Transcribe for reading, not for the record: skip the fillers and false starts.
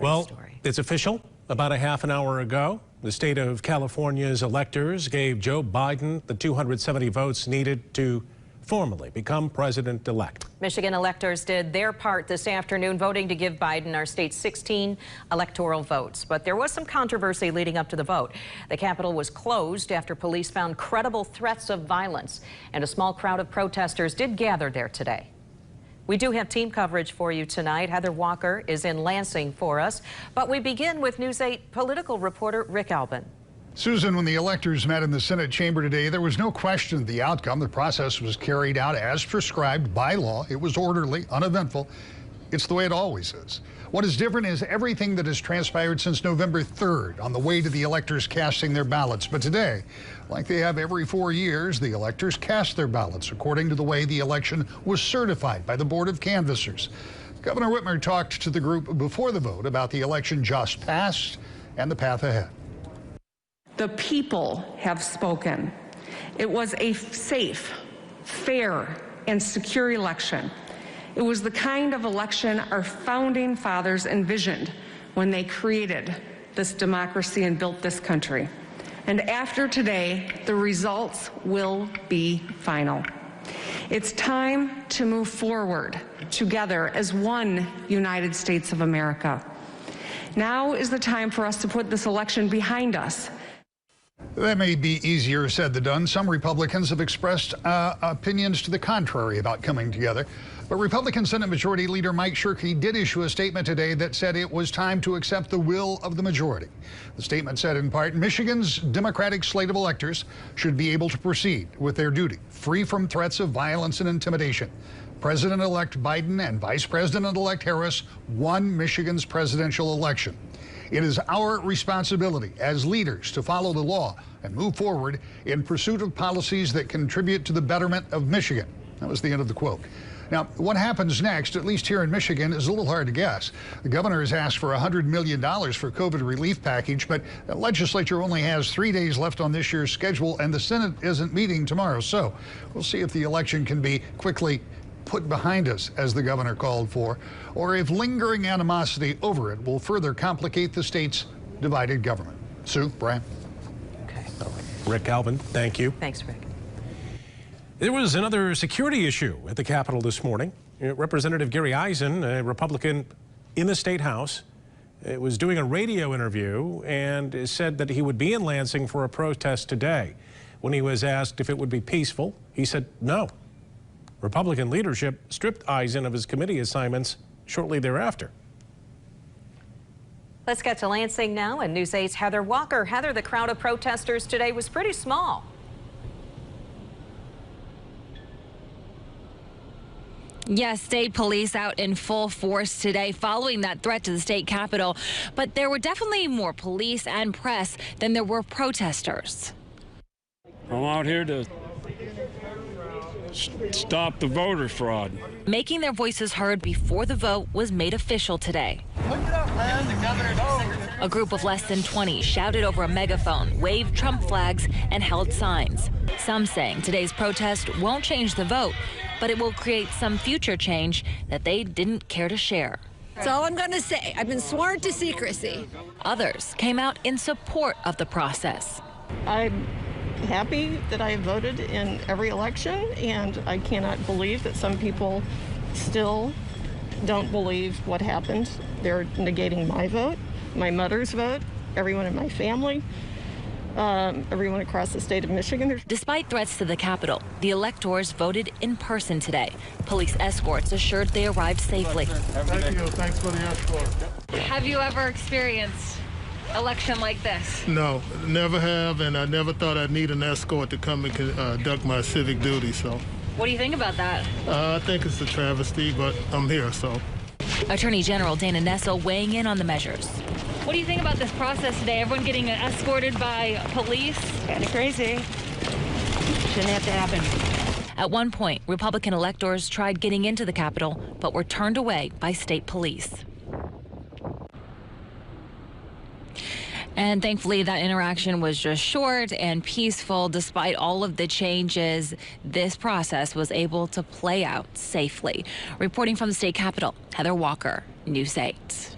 Well, story. it's official. About a half an hour ago, the state of California's electors gave Joe Biden the 270 votes needed to formally become president-elect. Michigan electors did their part this afternoon, voting to give Biden our state's 16 electoral votes. But there was some controversy leading up to the vote. The Capitol was closed after police found credible threats of violence, and a small crowd of protesters did gather there today. We do have team coverage for you tonight. Heather Walker is in Lansing for us. But we begin with News 8 political reporter Rick Albin. Susan, when the electors met in the Senate chamber today, there was no question of the outcome. The process was carried out as prescribed by law. It was orderly, uneventful. It's the way it always is. What is different is everything that has transpired since November 3rd on the way to the electors casting their ballots. But today, like they have every 4 years, the electors cast their ballots according to the way the election was certified by the Board of Canvassers. Governor Whitmer talked to the group before the vote about the election just passed and the path ahead. The people have spoken. It was a safe, fair, and secure election. It was the kind of election our founding fathers envisioned when they created this democracy and built this country. And after today, the results will be final. It's time to move forward together as one United States of America. Now is the time for us to put this election behind us. That may be easier said than done. Some Republicans have expressed opinions to the contrary about coming together. But Republican Senate Majority Leader Mike Shirkey did issue a statement today that said it was time to accept the will of the majority. The statement said in part, Michigan's Democratic slate of electors should be able to proceed with their duty, free from threats of violence and intimidation. President-elect Biden and Vice President-elect Harris won Michigan's presidential election. It is our responsibility as leaders to follow the law and move forward in pursuit of policies that contribute to the betterment of Michigan. That was the end of the quote. Now, what happens next, at least here in Michigan, is a little hard to guess. The governor has asked for $100 million for COVID relief package, but the legislature only has 3 days left on this year's schedule, and the Senate isn't meeting tomorrow. So we'll see if the election can be quickly put behind us, as the governor called for, or if lingering animosity over it will further complicate the state's divided government. Sue, Brian. Okay. All right. Rick Albin, thank you. Thanks, Rick. There was another security issue at the Capitol this morning. Representative Gary Eisen, a Republican in the State House, was doing a radio interview and said that he would be in Lansing for a protest today. When he was asked if it would be peaceful, he said no. Republican leadership stripped Eisen of his committee assignments shortly thereafter. Let's get to Lansing now, and News 8's Heather Walker. Heather, the crowd of protesters today was pretty small. Yes, state police out in full force today following that threat to the state capitol. But there were definitely more police and press than there were protesters. I'm out here to stop the voter fraud. Making their voices heard before the vote was made official today. A group of less than 20 shouted over a megaphone, waved Trump flags, and held signs. Some saying today's protest won't change the vote, but it will create some future change that they didn't care to share. That's all I'm going to say. I've been sworn to secrecy. Others came out in support of the process. I'm happy that I voted in every election, and I cannot believe that some people still don't believe what happened. They're negating my vote, my mother's vote, everyone in my family, everyone across the state of Michigan. Despite threats to the Capitol, the electors voted in person today. Police escorts assured they arrived safely. Thank you. Thanks for the escort. Have you ever experienced election like this? No, never have, and I never thought I'd need an escort to come and conduct my civic duty. So, what do you think about that? I think it's a travesty, but I'm here, so. Attorney General Dana Nessel weighing in on the measures. What do you think about this process today? Everyone getting escorted by police? Kind of crazy. Shouldn't have to happen. At one point, Republican electors tried getting into the Capitol, but were turned away by state police. And thankfully, that interaction was just short and peaceful. Despite all of the changes, this process was able to play out safely. Reporting from the state capitol, Heather Walker, News 8.